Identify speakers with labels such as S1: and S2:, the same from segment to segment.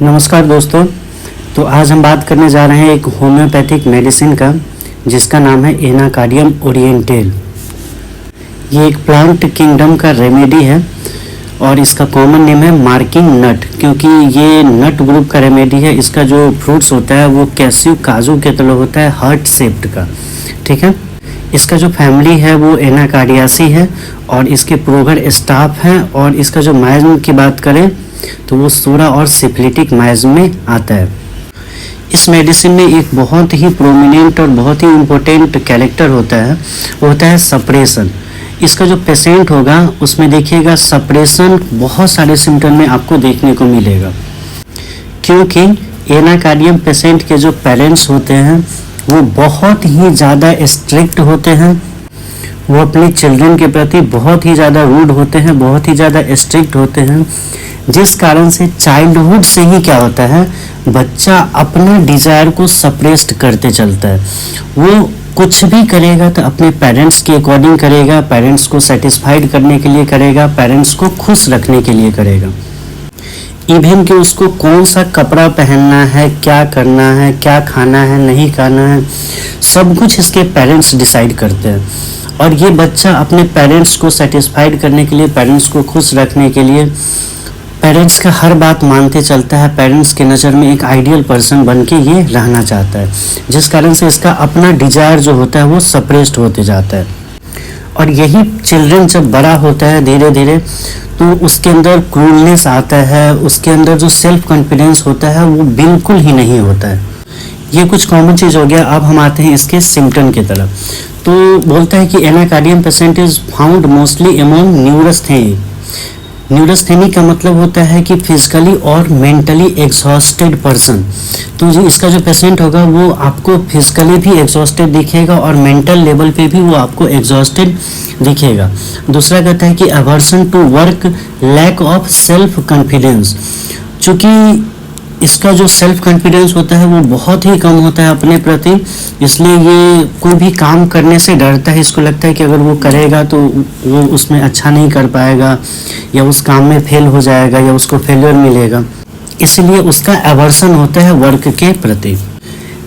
S1: नमस्कार दोस्तों, तो आज हम बात करने जा रहे हैं एक होम्योपैथिक मेडिसिन का जिसका नाम है एनाकार्डियम ओरिएंटल। ये एक प्लांट किंगडम का रेमेडी है और इसका कॉमन नेम है मार्किंग नट, क्योंकि ये नट ग्रुप का रेमेडी है। इसका जो फ्रूट्स होता है वो कैस्यू काजू के तरह होता है, हार्ट शेप्ड का। ठीक है, इसका जो फैमिली है वो एनाकार्डियासी है और इसके प्रोगर स्टाफ हैं। और इसका जो माइज्म की बात करें तो वो सूरा और सिफिलिटिक माइज्म में आता है। इस मेडिसिन में एक बहुत ही प्रोमिनेंट और बहुत ही इम्पोर्टेंट कैरेक्टर होता है, वो होता है सप्रेशन। इसका जो पेशेंट होगा उसमें देखिएगा सप्रेशन बहुत सारे सिम्टम में आपको देखने को मिलेगा, क्योंकि एनाकार्डियम पेशेंट के जो पेरेंट्स होते हैं वो बहुत ही ज़्यादा स्ट्रिक्ट होते हैं। वो अपने चिल्ड्रन के प्रति बहुत ही ज़्यादा रूड होते हैं, बहुत ही ज़्यादा स्ट्रिक्ट होते हैं, जिस कारण से चाइल्डहुड से ही क्या होता है, बच्चा अपना डिज़ायर को सप्रेस्ड करते चलता है। वो कुछ भी करेगा तो अपने पेरेंट्स के अकॉर्डिंग करेगा, पेरेंट्स को सेटिस्फाइड करने के लिए करेगा, पेरेंट्स को खुश रखने के लिए करेगा। इवन कि उसको कौन सा कपड़ा पहनना है, क्या करना है, क्या खाना है, नहीं खाना है, सब कुछ इसके पेरेंट्स डिसाइड करते हैं। और ये बच्चा अपने पेरेंट्स को सेटिस्फाइड करने के लिए, पेरेंट्स को खुश रखने के लिए पेरेंट्स का हर बात मानते चलता है। पेरेंट्स के नज़र में एक आइडियल पर्सन बन के ये रहना चाहता है, जिस कारण से इसका अपना डिज़ायर जो होता है वो सप्रेस्ड होते जाता है। और यही चिल्ड्रन जब बड़ा होता है धीरे धीरे तो उसके अंदर क्रूरनेस आता है, उसके अंदर जो सेल्फ कॉन्फिडेंस होता है वो बिल्कुल ही नहीं होता है। ये कुछ कॉमन चीज़ हो गया। अब हम आते हैं इसके सिम्टम की तरफ। तो बोलता है कि anacardium patient is found mostly among neurasthenic. Neurasthenic का मतलब होता है कि फिजिकली और मेंटली एग्जॉस्टेड पर्सन। तो जो इसका जो पेशेंट होगा वो आपको फिजिकली भी एग्जॉस्टेड दिखेगा और मेंटल लेवल पे भी वो आपको एग्जॉस्टेड दिखेगा। दूसरा कहता है कि aversion to work, lack of self confidence. चूँकि इसका जो सेल्फ कॉन्फिडेंस होता है वो बहुत ही कम होता है अपने प्रति, इसलिए ये कोई भी काम करने से डरता है। इसको लगता है कि अगर वो करेगा तो वो उसमें अच्छा नहीं कर पाएगा या उस काम में फेल हो जाएगा या उसको फेलियर मिलेगा, इसलिए उसका एवर्सन होता है वर्क के प्रति।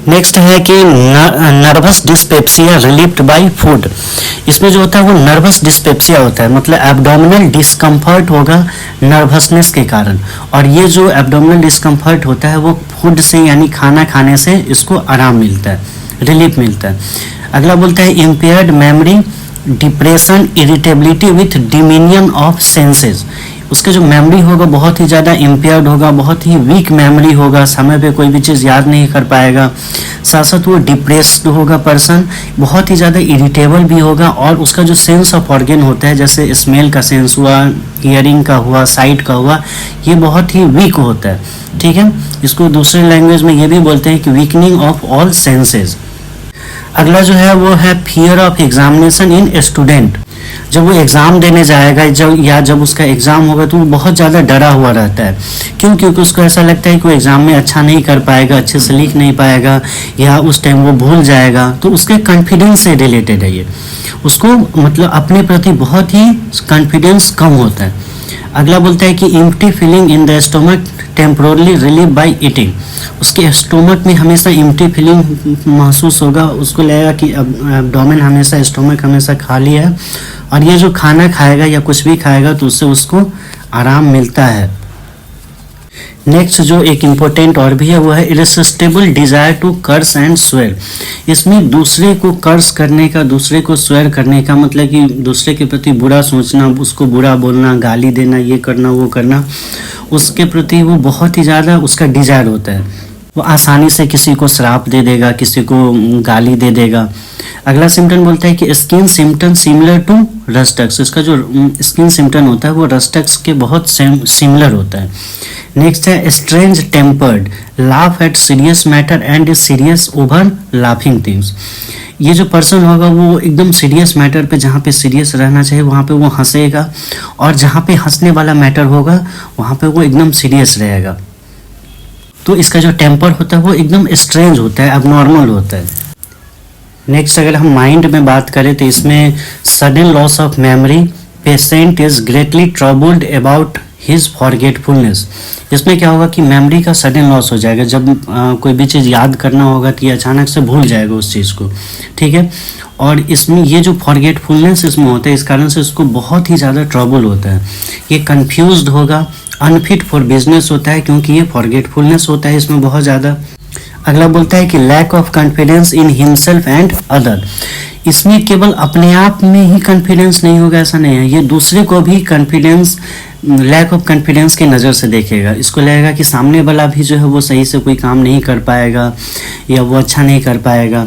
S1: नेक्स्ट है कि nervous dyspepsia relieved by food. इसमें जो होता है वो नर्वस डिस्पेप्सिया होता है, मतलब एब्डोमिनल डिस्कम्फर्ट होगा नर्वसनेस के कारण। और ये जो एब्डोमिनल डिस्कम्फर्ट होता है वो फूड से यानी खाना खाने से इसको आराम मिलता है, रिलीफ मिलता है। अगला बोलता है impaired memory, depression, irritability with diminution of senses. उसका जो मेमोरी होगा बहुत ही ज़्यादा इम्पेयर्ड होगा, बहुत ही वीक मेमोरी होगा, समय पे कोई भी चीज़ याद नहीं कर पाएगा। साथ साथ वो डिप्रेस्ड होगा पर्सन, बहुत ही ज़्यादा इरिटेबल भी होगा। और उसका जो सेंस ऑफ ऑर्गन होता है, जैसे स्मेल का सेंस हुआ, हियरिंग का हुआ, साइट का हुआ, ये बहुत ही वीक होता है। ठीक है, इसको दूसरे लैंग्वेज में ये भी बोलते हैं कि वीकनिंग ऑफ ऑल सेंसेस। अगला जो है वो है fear of examination in student. जब वो एग्ज़ाम देने जाएगा जब उसका एग्ज़ाम होगा तो वो बहुत ज़्यादा डरा हुआ रहता है। क्यों? क्योंकि उसको ऐसा लगता है कि वो एग्ज़ाम में अच्छा नहीं कर पाएगा, अच्छे से लिख नहीं पाएगा या उस टाइम वो भूल जाएगा। तो उसके कॉन्फिडेंस से रिलेटेड है ये। उसको मतलब अपने प्रति बहुत ही कॉन्फिडेंस कम होता है। अगला बोलता है कि empty feeling in the stomach temporarily relieve by eating. उसके स्टोमक में हमेशा एम्प्टी फीलिंग महसूस होगा, उसको लगेगा कि एब्डोमेन हमेशा, स्टोमक हमेशा खाली है। और ये जो खाना खाएगा या कुछ भी खाएगा तो उससे उसको आराम मिलता है। नेक्स्ट जो एक इम्पोर्टेंट और भी है वो है irresistible desire to curse and swear. इसमें दूसरे को कर्स करने का, दूसरे को स्वेर करने का मतलब कि दूसरे के प्रति बुरा सोचना, उसको बुरा बोलना, गाली देना, ये करना वो करना, उसके प्रति वो बहुत ही ज़्यादा उसका डिज़ायर होता है। वो आसानी से किसी को श्राप दे देगा, किसी को गाली दे देगा। अगला सिम्टम बोलता है कि skin symptom similar to rhus tox. इसका जो स्किन सिम्टम होता है वो रस्टक्स के बहुत सिमिलर होता है। नेक्स्ट है strange tempered, laugh at serious matter and is serious over laughing things. ये जो पर्सन होगा वो एकदम सीरियस मैटर पे, जहाँ पे सीरियस रहना चाहिए वहाँ पे वो हंसेगा, और जहाँ पे हंसने वाला मैटर होगा वहाँ पे वो एकदम सीरियस रहेगा। तो इसका जो टेम्पर होता है वो एकदम स्ट्रेंज होता है, अबनॉर्मल होता है। नेक्स्ट अगर हम माइंड में बात करें तो इसमें sudden loss of memory, patient is greatly troubled about his forgetfulness. इसमें क्या होगा कि मेमोरी का सडन लॉस हो जाएगा। जब कोई भी चीज़ याद करना होगा तो ये अचानक से भूल जाएगा उस चीज़ को, ठीक है। और इसमें ये जो फॉरगेटफुलनेस इसमें होता है, इस कारण से इसको बहुत ही ज़्यादा ट्रबल होता है। ये कंफ्यूज्ड होगा, अनफिट फॉर बिजनेस होता है, क्योंकि ये फॉरगेटफुलनेस होता है इसमें बहुत ज़्यादा। अगला बोलता है कि lack of confidence in himself and other. इसमें केवल अपने आप में ही कॉन्फिडेंस नहीं होगा, ऐसा नहीं है, ये दूसरे को भी कॉन्फिडेंस, लैक ऑफ कॉन्फिडेंस की नज़र से देखेगा। इसको लगेगा कि सामने वाला भी जो है वो सही से कोई काम नहीं कर पाएगा या वो अच्छा नहीं कर पाएगा।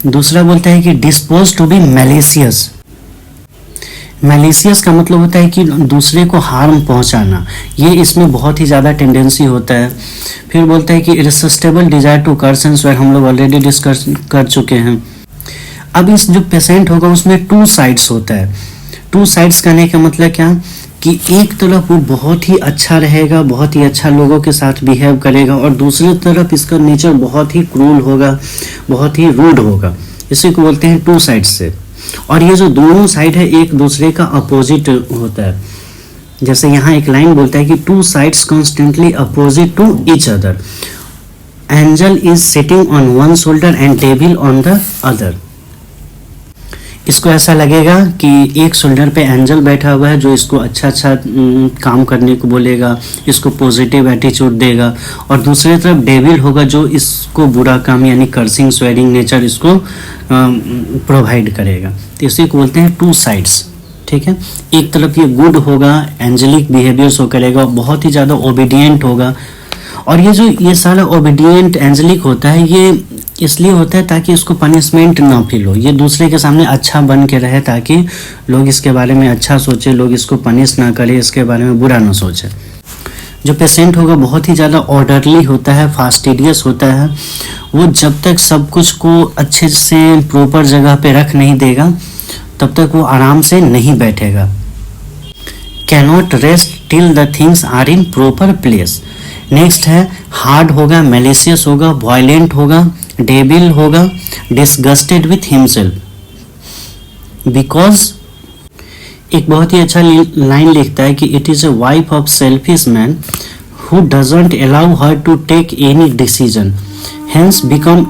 S1: दूसरा बोलता है कि disposed to be malicious. Malicious का मतलब होता है कि दूसरे को हार्म पहुंचाना, ये इसमें बहुत ही ज़्यादा टेंडेंसी होता है। फिर बोलता है कि irresistible desire to curse and swear, हम लोग ऑलरेडी डिस्कस कर चुके हैं। अब इस जो पेशेंट होगा उसमें टू साइड्स होता है। टू साइड्स कहने का मतलब क्या कि एक तरफ वो बहुत ही अच्छा रहेगा, बहुत ही अच्छा लोगों के साथ बिहेव करेगा, और दूसरी तरफ इसका नेचर बहुत ही क्रूल होगा, बहुत ही रूड होगा। इसी को बोलते हैं टू साइड्स से। और ये जो दोनों साइड है एक दूसरे का अपोजिट होता है। जैसे यहाँ एक लाइन बोलता है कि two sides constantly opposite to each other, angel is sitting on one shoulder and devil on the other. इसको ऐसा लगेगा कि एक शोल्डर पे एंजल बैठा हुआ है जो इसको अच्छा अच्छा काम करने को बोलेगा, इसको पॉजिटिव एटीट्यूड देगा, और दूसरी तरफ डेविल होगा जो इसको बुरा काम यानी कर्सिंग स्वेरिंग नेचर इसको प्रोवाइड करेगा। तो इसी को बोलते हैं टू साइड्स, ठीक है। एक तरफ ये गुड होगा, एंजेलिक बिहेवियर शो करेगा, बहुत ही ज़्यादा ओबीडियंट होगा। और ये सारा ओबीडियंट एंजेलिक होता है, ये इसलिए होता है ताकि इसको पनिशमेंट ना फील हो, ये दूसरे के सामने अच्छा बन के रहे, ताकि लोग इसके बारे में अच्छा सोचे, लोग इसको पनिश ना करे, इसके बारे में बुरा ना सोचे। जो पेशेंट होगा बहुत ही ज़्यादा ऑर्डरली होता है, फास्टिडियस होता है। वो जब तक सब कुछ को अच्छे से प्रॉपर जगह पे रख नहीं देगा तब तक वो आराम से नहीं बैठेगा। Cannot rest till the things are in proper place. Next है हार्ड होगा, मैलिशियस होगा, वायलेंट होगा, डेविल होगा, डिसगस्टेड विथ हिमसेल्फ। बिकॉज एक बहुत ही अच्छा लाइन लिखता है कि it is a wife of selfish man who doesn't allow her to take any decision, hence become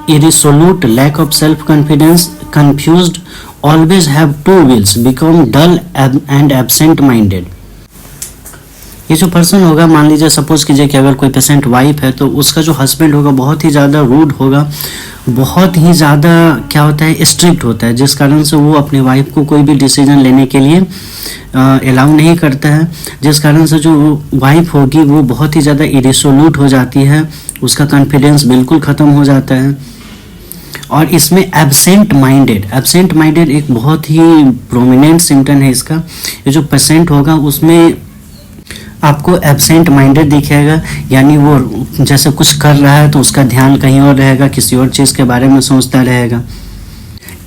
S1: irresolute, lack of self confidence, confused, always have two wills, become dull and absent minded। ये जो person होगा, मान लीजिए suppose कीजिए कि अगर कोई patient wife है तो उसका जो हस्बैंड होगा बहुत ही ज़्यादा रूड होगा, बहुत ही ज़्यादा क्या होता है स्ट्रिक्ट होता है, जिस कारण से वो अपने वाइफ को कोई भी डिसीजन लेने के लिए अलाउ नहीं करता है, जिस कारण से जो वाइफ होगी वो बहुत ही ज़्यादा इरेसोल्यूट हो जाती है, उसका कॉन्फिडेंस बिल्कुल ख़त्म हो जाता है। और इसमें एब्सेंट माइंडेड एक बहुत ही प्रोमिनेंट सिम्टम है इसका। ये जो पेशेंट होगा उसमें आपको एब्सेंट माइंडेड दिखेगा, यानी वो जैसे कुछ कर रहा है तो उसका ध्यान कहीं और रहेगा, किसी और चीज़ के बारे में सोचता रहेगा।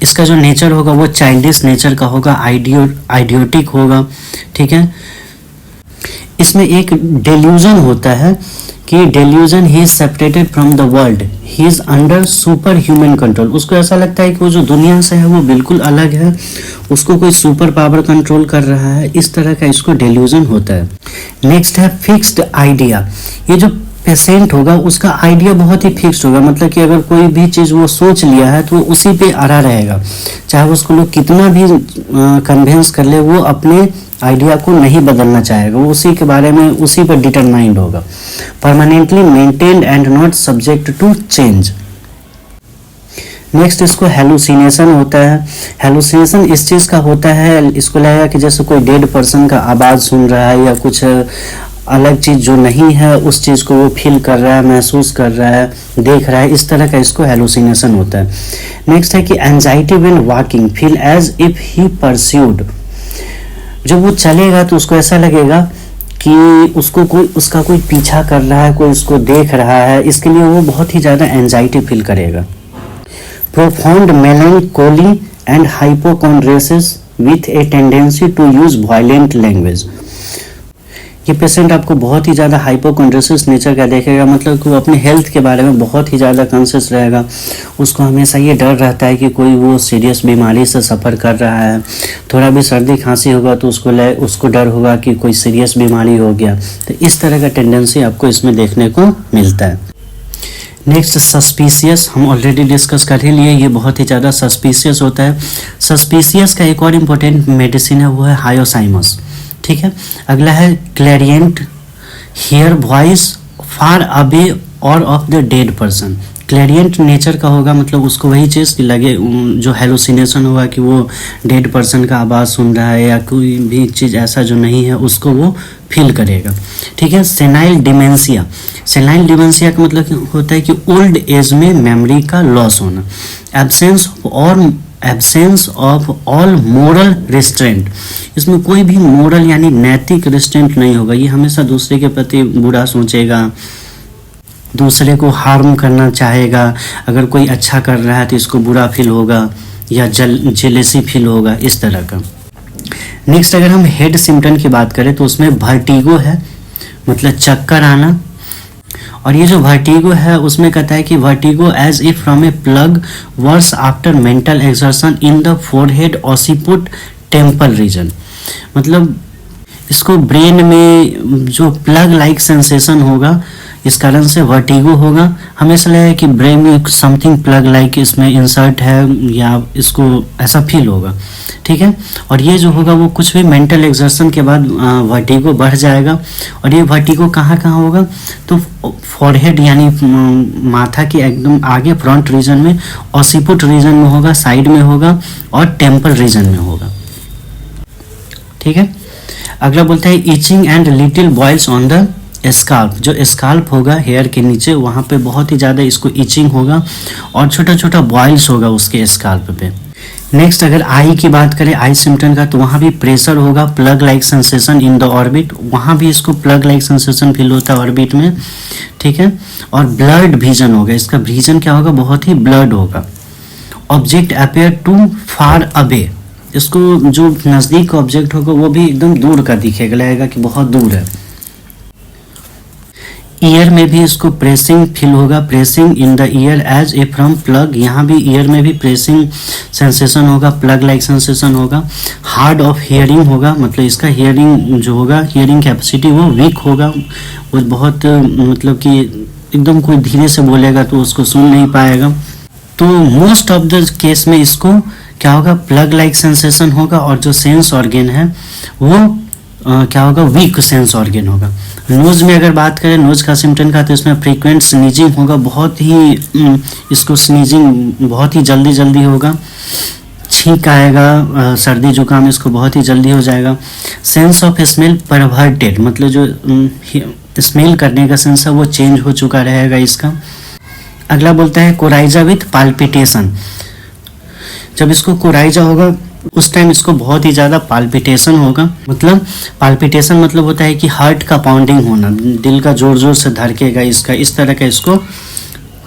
S1: इसका जो नेचर होगा वो चाइल्डिश नेचर का होगा, आइडियोटिक होगा, ठीक है। इसमें एक डेल्यूजन होता है कि delusion he is separated from the world, he is under super human control. उसको ऐसा लगता है कि वो जो दुनिया से है वो बिल्कुल अलग है, उसको कोई सुपर पावर कंट्रोल कर रहा है, इस तरह का इसको डेल्यूजन होता है। नेक्स्ट है फिक्स्ड आइडिया। ये जो पेशेंट होगा उसका आइडिया बहुत ही फिक्स्ड होगा, मतलब कि अगर कोई भी चीज़ वो सोच लिया है तो वो उसी पे अड़ा रहेगा, चाहे उसको लोग कितना भी कन्विंस कर ले, वो अपने आइडिया को नहीं बदलना चाहेगा, वो उसी के बारे में उसी पर डिटरमाइंड होगा। Permanently maintained and not subject to change. Next इसको हेलुसिनेशन होता है। हेलुसिनेशन इस चीज़ का होता है, इसको लगेगा कि जैसे कोई डेड पर्सन का आवाज़ सुन रहा है या कुछ अलग चीज़ जो नहीं है उस चीज़ को वो फील कर रहा है, महसूस कर रहा है, देख रहा है, इस तरह का इसको हेलुसिनेशन होता है। नेक्स्ट है कि anxiety when walking, feel as if he pursued. जब वो चलेगा तो उसको ऐसा लगेगा कि उसका कोई पीछा कर रहा है, कोई उसको देख रहा है, इसके लिए वो बहुत ही ज़्यादा एंजाइटी फील करेगा। Profound melancholy and hypochondriasis with a tendency to use violent language. ये पेशेंट आपको बहुत ही ज़्यादा हाइपोकॉन्ड्रियस नेचर का देखेगा, मतलब कि वो अपने हेल्थ के बारे में बहुत ही ज़्यादा कॉन्शियस रहेगा। उसको हमेशा ये डर रहता है कि कोई वो सीरियस बीमारी से सफ़र कर रहा है, थोड़ा भी सर्दी खांसी होगा तो उसको डर होगा कि कोई सीरियस बीमारी हो गया। तो इस तरह का टेंडेंसी आपको इसमें देखने को मिलता है। नेक्स्ट सस्पिशियस, हम ऑलरेडी डिस्कस कर ही लिए, ये बहुत ही ज़्यादा सस्पिशियस होता है। सस्पिशियस का एक और इम्पोर्टेंट मेडिसिन है, वो है हायोसाइमस। ठीक है, अगला है clairaudient hear voice far away और of the dead person. Clairaudient nature का होगा, मतलब उसको वही चीज़ कि लगे जो हेलुसिनेशन होगा कि वो डेड पर्सन का आवाज़ सुन रहा है या कोई भी चीज़ ऐसा जो नहीं है उसको वो फील करेगा। ठीक है, सेनाइल डिमेंशिया। सेनाइल डिमेंशिया का मतलब होता है कि ओल्ड एज में मेमोरी का लॉस होना। Absence of all moral restraint, इसमें कोई भी मोरल यानी नैतिक रिस्ट्रेंट नहीं होगा। ये हमेशा दूसरे के प्रति बुरा सोचेगा, दूसरे को हार्म करना चाहेगा। अगर कोई अच्छा कर रहा है तो इसको बुरा फील होगा या जेलेसी फील होगा, इस तरह का। नेक्स्ट अगर हम हेड सिम्टम की बात करें तो उसमें वर्टिगो है, मतलब चक्कर आना। और ये जो वर्टिगो है उसमें कहता है कि vertigo as if from a plug worse after mental exertion in the forehead occiput temple region, मतलब इसको ब्रेन में जो प्लग लाइक सेंसेशन होगा इस कारण से वर्टिगो होगा। हमेशा लगे कि ब्रेन में समथिंग प्लग लाइक इसमें इंसर्ट है या इसको ऐसा फील होगा। ठीक है, और ये जो होगा वो कुछ भी मेंटल एक्सर्शन के बाद वर्टिगो बढ़ जाएगा। और ये वर्टिगो कहाँ कहाँ होगा, तो फॉरहेड यानी माथा के एकदम आगे फ्रंट रीजन में, ऑसिपुट रीजन में होगा, साइड में होगा और टेम्पल रीजन में होगा। ठीक है, अगला बोलता है itching and little boils on the scalp. जो स्काल्प होगा हेयर के नीचे, वहाँ पे बहुत ही ज़्यादा इसको इचिंग होगा और छोटा छोटा बॉयल्स होगा उसके स्काल्प पे। नेक्स्ट अगर आई की बात करें, आई सिम्टम का, तो वहाँ भी प्रेशर होगा, plug like sensation in the orbit, वहाँ भी इसको प्लग लाइक सेंसेशन फील होता है ऑर्बिट में। ठीक है, और ब्लड विजन होगा, इसका विजन क्या होगा, बहुत ही ब्लड होगा। Object appear too far away, इसको जो नज़दीक का ऑब्जेक्ट होगा वो भी एकदम दूर का दिखेगा, लगेगा कि बहुत दूर है। ईयर में भी इसको प्रेसिंग फील होगा, pressing in the ear as a from plug, यहाँ भी ईयर में भी प्रेसिंग सेंसेशन होगा, प्लग लाइक सेंसेशन होगा। हार्ड ऑफ हियरिंग होगा, मतलब इसका हियरिंग जो होगा, हियरिंग कैपेसिटी वो वीक होगा, वो बहुत मतलब कि एकदम कोई धीरे से बोलेगा तो उसको सुन नहीं पाएगा। तो मोस्ट ऑफ द केस में इसको क्या होगा, प्लग लाइक सेंसेशन होगा और जो सेंस ऑर्गन है वो क्या होगा, वीक सेंस ऑर्गन होगा। नोज में अगर बात करें, नोज का सिम्टम का, तो इसमें फ्रीक्वेंट स्नीजिंग होगा, बहुत ही इसको स्नीजिंग बहुत ही जल्दी होगा। छींक आएगा, सर्दी जुकाम इसको बहुत ही जल्दी हो जाएगा। सेंस ऑफ स्मेल परवर्टेड, मतलब जो स्मेल करने का सेंस है वो चेंज हो चुका रहेगा इसका। अगला बोलता है कोराइजा विथ पाल्पिटेशन। जब इसको कोराइजा होगा उस टाइम इसको बहुत ही ज़्यादा पाल्पिटेशन होगा, मतलब पाल्पिटेशन मतलब होता है कि हार्ट का पाउंडिंग होना, दिल का जोर जोर से धड़केगा इसका, इस तरह का इसको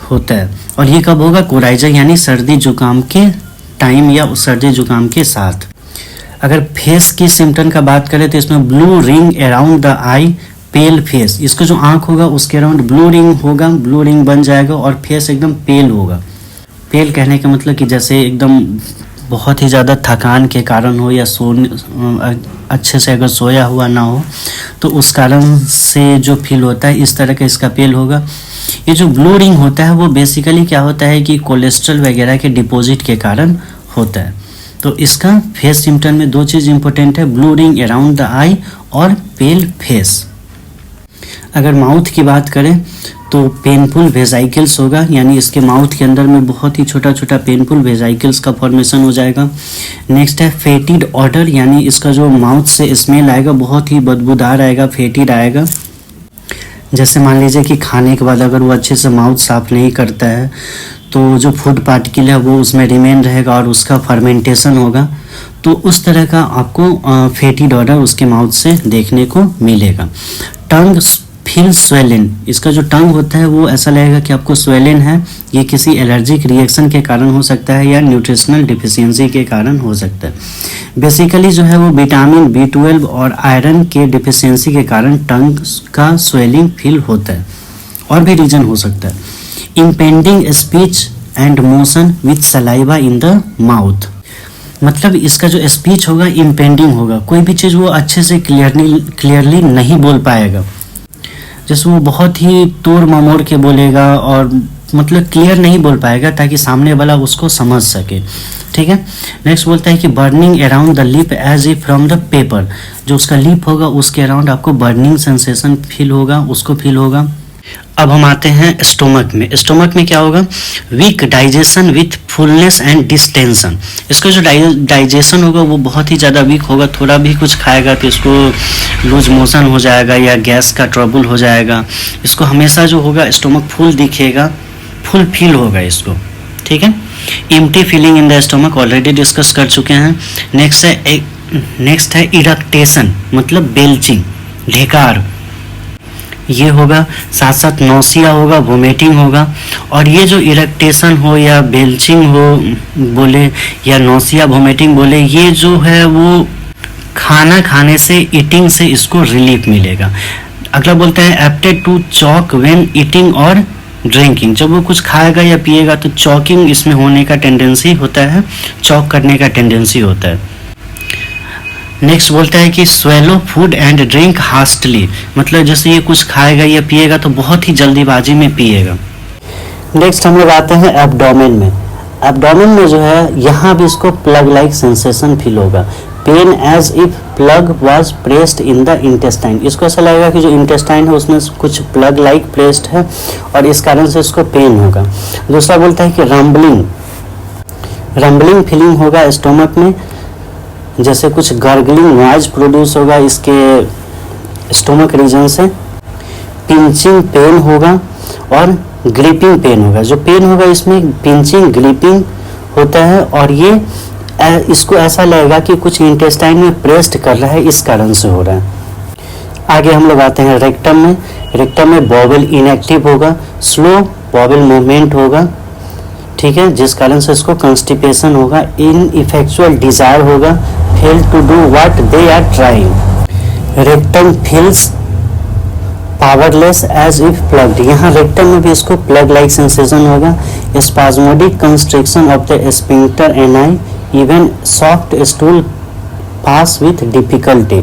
S1: होता है। और ये कब होगा, कोराइजा यानी सर्दी जुकाम के टाइम या सर्दी जुकाम के साथ। अगर फेस की सिम्टम का बात करें तो इसमें blue ring around the I, pale face, इसका जो आँख होगा उसके अराउंड ब्लू रिंग होगा, ब्लू रिंग बन जाएगा और फेस एकदम पेल होगा। पेल कहने का मतलब कि जैसे एकदम बहुत ही ज़्यादा थकान के कारण हो या अच्छे से अगर सोया हुआ ना हो तो उस कारण से जो फील होता है, इस तरह का इसका पेल होगा। ये जो ब्लू रिंग होता है वो बेसिकली क्या होता है कि कोलेस्ट्रॉल वगैरह के डिपॉजिट के कारण होता है। तो इसका फेस सिम्टम में दो चीज़ इंपॉर्टेंट है, ब्लू रिंग अराउंड द आई और पेल फेस। अगर माउथ की बात करें तो पेनफुल वेजाइकल्स होगा, यानी इसके माउथ के अंदर में बहुत ही छोटा छोटा पेनफुल वेजाइकल्स का फॉर्मेशन हो जाएगा। नेक्स्ट है फेटिड ऑडर, यानी इसका जो माउथ से स्मेल आएगा बहुत ही बदबूदार आएगा, फेटिड आएगा। जैसे मान लीजिए कि खाने के बाद अगर वो अच्छे से माउथ साफ नहीं करता है तो जो फूड पार्टिकल है वो उसमें रिमेन रहेगा और उसका फर्मेंटेशन होगा। तो उस तरह का आपको फेटिड ऑडर उसके माउथ से देखने को मिलेगा। टंग फील स्वेलिन, इसका जो टंग होता है वो ऐसा लगेगा कि आपको स्वेलिन है। ये किसी एलर्जिक रिएक्शन के कारण हो सकता है या न्यूट्रिशनल डिफिशियंसी के कारण हो सकता है। बेसिकली जो है वो विटामिन B12 और आयरन के डिफिशियंसी के कारण टंग का स्वेलिंग फील होता है। और भी रीजन हो सकता है, impending speech and motion with saliva in the mouth, मतलब इसका जो स्पीच होगा इम्पेंडिंग होगा, कोई भी चीज़ वो अच्छे से क्लियरली नहीं बोल पाएगा, जैसे वो बहुत ही तोड़ ममोड़ के बोलेगा और मतलब क्लियर नहीं बोल पाएगा ताकि सामने वाला उसको समझ सके। ठीक है, नेक्स्ट बोलता है कि burning around the lip as if from the pepper, जो उसका लिप होगा उसके अराउंड आपको बर्निंग सेंसेशन फील होगा, उसको फील होगा। अब हम आते हैं स्टोमक में। स्टोमक में क्या होगा, weak digestion with fullness and distension, इसका जो डाइजेशन होगा वो बहुत ही ज़्यादा वीक होगा, थोड़ा भी कुछ खाएगा तो इसको लूज मोशन हो जाएगा या गैस का ट्रबल हो जाएगा। इसको हमेशा जो होगा स्टोमक फुल दिखेगा, फुल फील होगा इसको। ठीक है, empty feeling in the stomach already discuss कर चुके हैं। नेक्स्ट है इरेक्टेशन, मतलब बेल्चिंग, ढेकार, ये होगा। साथ साथ नौसिया होगा, वोमिटिंग होगा। और ये जो इरेक्टेशन हो या बेल्चिंग हो बोले या नौसिया वोमिटिंग बोले, ये जो है वो खाना खाने से, ईटिंग से इसको रिलीफ मिलेगा। अगला बोलता है एप्टेड टू चॉक व्हेन ईटिंग और ड्रिंकिंग, जब वो कुछ खाएगा या पिएगा तो चॉकिंग इसमें होने का टेंडेंसी होता है, चॉक करने का टेंडेंसी होता है। नेक्स्ट बोलता है कि स्वेलो फूड एंड ड्रिंक हास्टली, मतलब जैसे ये कुछ खाएगा या पिएगा तो बहुत ही जल्दीबाजी में पिएगा। नेक्स्ट हम लोग आते हैं एब्डोमेन में। एब्डोमेन में जो है यहाँ भी इसको प्लग लाइक सेंसेशन फील होगा, pain as if plug was pressed in the intestine, इसको ऐसा लगेगा कि जो इंटेस्टाइन है उसमें कुछ प्लग लाइक प्रेस्ड है और इस कारण से इसको पेन होगा। दूसरा बोलता है कि रम्बलिंग फीलिंग होगा स्टोमक में, जैसे कुछ गार्गलिंग नॉइज प्रोड्यूस होगा इसके स्टोमक रीजन से। पिंचिंग पेन होगा और ग्रिपिंग पेन होगा, जो पेन होगा इसमें पिंचिंग ग्रिपिंग होता है और ये इसको ऐसा लगेगा कि कुछ इंटेस्टाइन में प्रेस्ड कर रहा है, इस कारण से हो रहा है। आगे हम लोग आते हैं रेक्टम में। रेक्टम में बॉबल इनएक्टिव होगा, स्लो बॉबल मूवमेंट होगा, ठीक है, जिस कारण से इसको कंस्टिपेशन होगा। इनइफेक्चुअल डिजायर होगा, fail to do what they are trying. Rectum feels powerless as if plugged, यहाँ रेक्टम में भी इसको प्लग लाइक सेंसेशन होगा। Spasmodic constriction of the sphincter ani, even soft stool pass with difficulty,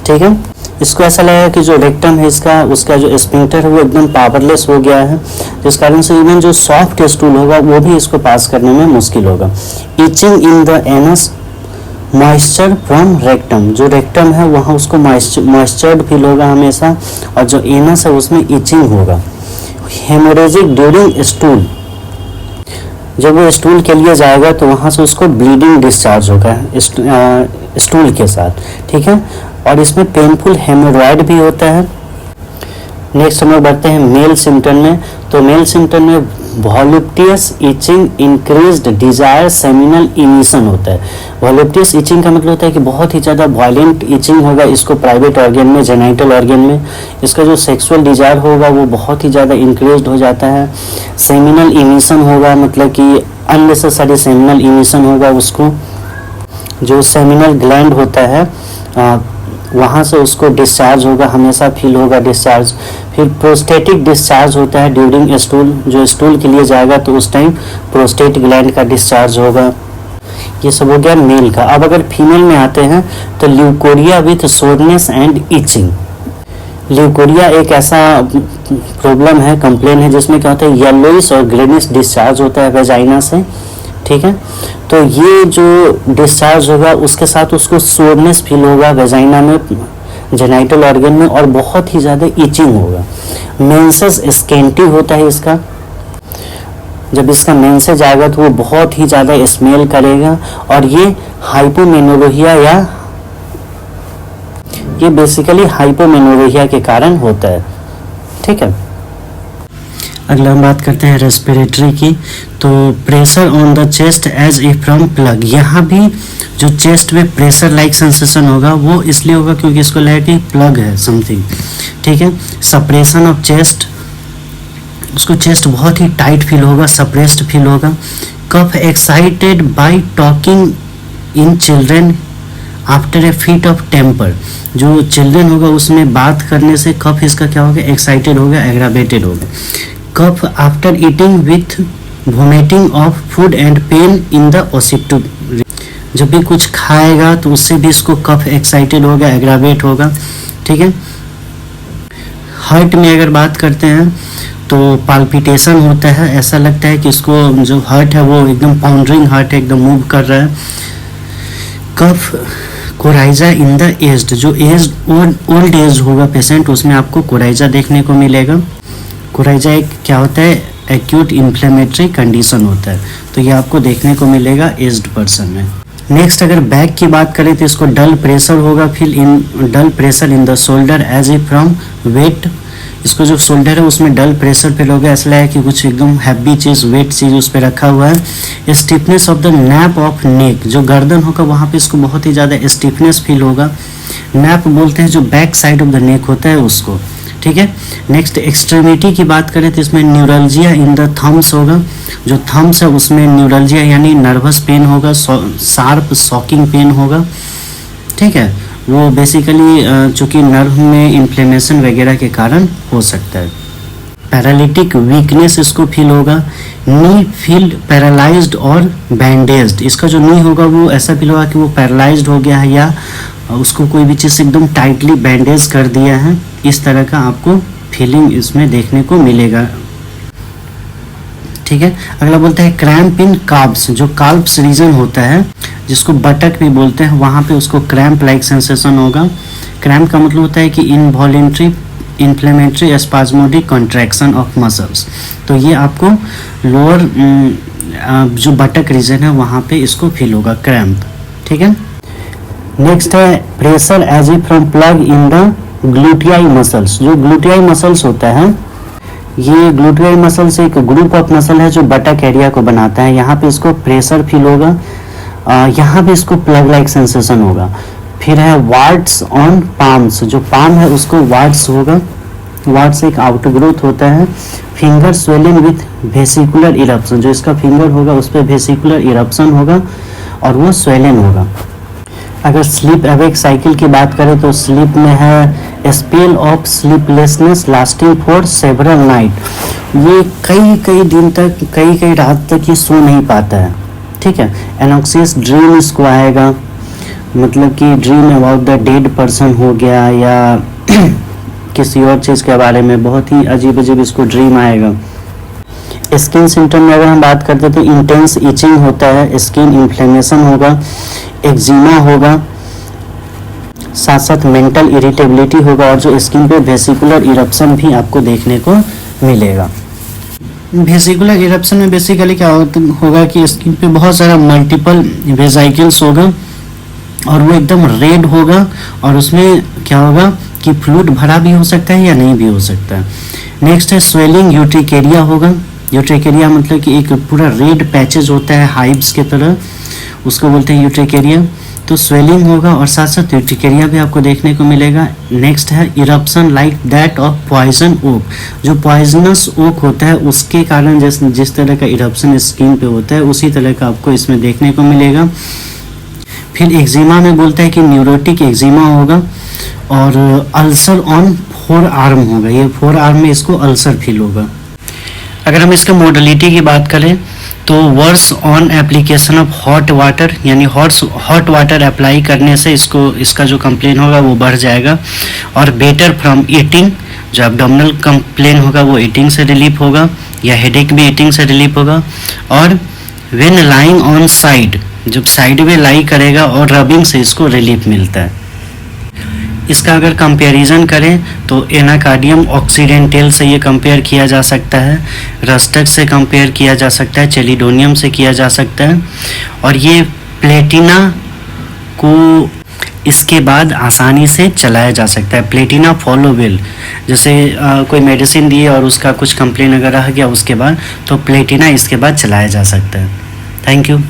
S1: ठीक है। इसको ऐसा लगेगा कि जो रेक्टम है इसका, उसका जो स्फिंक्टर है वो एकदम पावरलेस हो गया है, जिस कारण से इवन जो सॉफ्ट स्टूल होगा वो भी इसको पास करने में मुश्किल होगा। Itching in the anus, moisture from rectum, जो रेक्टम है वहाँ उसको मॉइस्चर्ड फील होगा हमेशा, और जो एनस है उसमें इचिंग होगा। हेमोरेजिक ड्यूरिंग स्टूल, जब वो स्टूल के लिए जाएगा तो वहाँ से उसको ब्लीडिंग डिस्चार्ज होगा स्टूल के साथ, ठीक है। और इसमें पेनफुल हेमोरॉयड भी होता है। नेक्स्ट हम लोग बढ़ते हैं मेल सिम्टम में। तो मेल सिम्टम में voluptuous itching, increased desire, seminal emission होता है। वॉल्यूप्टियस इचिंग का मतलब होता है कि बहुत ही ज़्यादा वायलेंट इचिंग होगा इसको प्राइवेट ऑर्गन में, जेनाइटल ऑर्गन में। इसका जो सेक्सुअल डिजायर होगा वो बहुत ही ज़्यादा इंक्रीज्ड हो जाता है। सेमिनल इमिशन होगा, मतलब कि अननेसेसरी सेमिनल इमिशन होगा, उसको जो सेमिनल ग्लैंड होता है वहाँ से उसको डिस्चार्ज होगा, हमेशा फील होगा डिस्चार्ज। फिर प्रोस्टेटिक डिस्चार्ज होता है ड्यूरिंग स्टूल, जो स्टूल के लिए जाएगा तो उस टाइम प्रोस्टेट ग्लैंड का डिस्चार्ज होगा। ये सब हो गया मेल का। अब अगर फीमेल में आते हैं तो leucorrhoea with soreness and itching. Leucorrhoea एक ऐसा प्रॉब्लम है, कंप्लेन है, जिसमें क्या होता है येलोइश और ग्रेनिश डिस्चार्ज होता है वेजाइना से, ठीक है। तो ये जो डिस्चार्ज होगा उसके साथ उसको सोरनेस फील होगा वेजाइना में, जेनाइटल ऑर्गन में, और बहुत ही ज़्यादा इचिंग होगा। मेंसेस स्केंटी होता है इसका, जब इसका मेंसेस आएगा तो वो बहुत ही ज़्यादा स्मेल करेगा, और ये हाइपोमेनोरोहिया या ये बेसिकली हाइपोमेनोरोहिया के कारण होता है, ठीक है। अगला हम बात करते हैं रेस्पिरेटरी की। तो pressure on the chest as a from plug, यहाँ भी जो चेस्ट में प्रेशर लाइक सेंसेशन होगा वो इसलिए होगा क्योंकि इसको लगा कि प्लग है समथिंग, ठीक है। सप्रेशन ऑफ चेस्ट, उसको चेस्ट बहुत ही टाइट फील होगा, सप्रेस्ड फील होगा। Cough excited by talking in children after a fit of temper, जो चिल्ड्रन होगा उसमें बात करने से कफ इसका क्या होगा, एक्साइटेड होगा, एग्रावेटेड होगा। Cough after eating with vomiting of food and pain in the occiput, जब भी कुछ खाएगा तो उससे भी इसको कफ एक्साइटेड होगा, एग्रावेट होगा, ठीक है। हार्ट में अगर बात करते हैं तो पाल्पिटेशन होता है, ऐसा लगता है कि इसको जो हार्ट है वो एकदम पाउंडरिंग हार्ट है, एकदम मूव कर रहा है। कफ कोराइजा इन द एज्ड, जो एज ओल्ड एज होगा पेशेंट उसमें आपको कोराइजा देखने को मिलेगा। कोराइजा एक क्या होता है, एक्यूट इन्फ्लेमेटरी कंडीशन होता है, तो ये आपको देखने को मिलेगा एज्ड पर्सन में। नेक्स्ट अगर बैक की बात करें तो इसको डल प्रेशर होगा, फिर dull pressure in the shoulder as a from weight, इसको जो शोल्डर है उसमें डल प्रेशर फील होगा, इसलिए है कि कुछ एकदम हैवी चीज़, वेट चीज़ उस पर रखा हुआ है। Stiffness of the nap of neck, जो गर्दन होगा वहाँ पे इसको बहुत ही ज़्यादा स्टिफनेस फील होगा। नैप बोलते हैं जो back side of the neck होता है उसको, ठीक है। नेक्स्ट एक्सट्रीमिटी की बात करें तो इसमें न्यूरल्जिया इन द थम्स होगा, जो थम्स है उसमें न्यूरल्जिया यानी नर्वस पेन होगा, शार्प शॉकिंग पेन होगा, ठीक है। वो बेसिकली चूँकि नर्व में इन्फ्लेमेशन वगैरह के कारण हो सकता है। पैरालिटिक वीकनेस इसको फील होगा। नी फील पैरालाइज्ड और बैंडेज्ड, इसका जो नी होगा वो ऐसा फील होगा कि वो पैरालाइज्ड हो गया है या उसको कोई भी चीज़ से एकदम टाइटली बैंडेज कर दिया है, इस तरह का आपको फीलिंग इसमें देखने को मिलेगा, ठीक है। अगला बोलता है क्रैम्प इन काल्व्स, जो काल्व्स रीजन होता है जिसको बटक भी बोलते हैं, वहाँ पे उसको क्रैम्प लाइक सेंसेशन होगा। क्रैम्प का मतलब होता है कि involuntary inflammatory spasmodic contraction of muscles, तो ये आपको लोअर जो बटक रीजन है वहाँ पे इसको फील होगा क्रैम्प, ठीक है। नेक्स्ट है pressure as a from plug in the gluteal muscles, जो ग्लूटियाई मसल्स होता है, ये ग्लूटियाई मसल्स एक ग्रुप ऑफ मसल है जो बटक एरिया को बनाता है, यहाँ पे इसको प्रेशर फील होगा, यहाँ पे इसको प्लग लाइक सेंसेशन होगा। फिर है वार्ड्स ऑन पाम्स, जो पाम है उसको वार्ड्स होगा, वार्ड्स एक आउटर ग्रोथ होता है। Finger swelling with vesicular eruption, जो इसका फिंगर होगा उस पर वेसिकुलर इरप्शन होगा और वो स्वेलिंग होगा। अगर स्लीप अवेक साइकिल की बात करें तो स्लीप में है spell of sleeplessness lasting for several night, ये कई दिन तक कई रात तक ये सो नहीं पाता है, ठीक है। एनॉक्सियस ड्रीम इसको आएगा, मतलब कि dream about the dead person हो गया या किसी और चीज़ के बारे में बहुत ही अजीब अजीब इसको ड्रीम आएगा। स्किन सिम्टम में अगर हम बात करते तो इंटेंस इचिंग होता है, स्किन इन्फ्लेमेशन होगा, एक्जिमा होगा, साथ साथ मेंटल इरिटेबिलिटी होगा और जो स्किन पे वेसिकुलर इरप्शन भी आपको देखने को मिलेगा। वेसिकुलर इरप्शन में बेसिकली क्या होगा कि स्किन पे बहुत सारा मल्टीपल वेसिकल्स होगा और वो एकदम रेड होगा और उसमें क्या होगा कि फ्लूइड भरा भी हो सकता है या नहीं भी हो सकता है। नेक्स्ट है स्वेलिंग यूट्रिकेरिया होगा, यूट्रिकेरिया मतलब कि एक पूरा रेड पैचेज होता है हाइव्स के तरह, उसको बोलते हैं यूट्रिकेरिया, तो स्वेलिंग होगा और साथ साथ यूट्रिकेरिया भी आपको देखने को मिलेगा। नेक्स्ट है eruption like that of poison oak, जो पॉइजनस ओक होता है उसके कारण जिस तरह का इरप्शन स्किन पे होता है उसी तरह का आपको इसमें देखने को मिलेगा। फिर एक्जिमा में बोलता है कि न्यूरोटिक एक्जिमा होगा और अल्सर ऑन फोर आर्म होगा, ये फोर आर्म में इसको अल्सर फील होगा। अगर हम इसके मोडलिटी की बात करें तो worse on application of hot water, यानी हॉट वाटर अप्लाई करने से इसका जो कंप्लेन होगा वो बढ़ जाएगा। और बेटर फ्रॉम ईटिंग, जो एब्डोमिनल कंप्लेन होगा वो ईटिंग से रिलीफ होगा या हेडेक भी ईटिंग से रिलीफ होगा। और व्हेन लाइंग ऑन साइड, जब साइड में लाई करेगा और रबिंग से इसको रिलीफ मिलता है। इसका अगर कंपैरिजन करें तो एनाकार्डियम ऑक्सीडेंटल से ये कंपेयर किया जा सकता है, रस्टक से कंपेयर किया जा सकता है, चेलिडोनियम से किया जा सकता है और ये प्लेटिना को इसके बाद आसानी से चलाया जा सकता है। प्लेटिना फॉलो विल, जैसे कोई मेडिसिन दी और उसका कुछ कंप्लेन अगर रह गया उसके बाद, तो प्लेटिना इसके बाद चलाया जा सकता है। Thank you.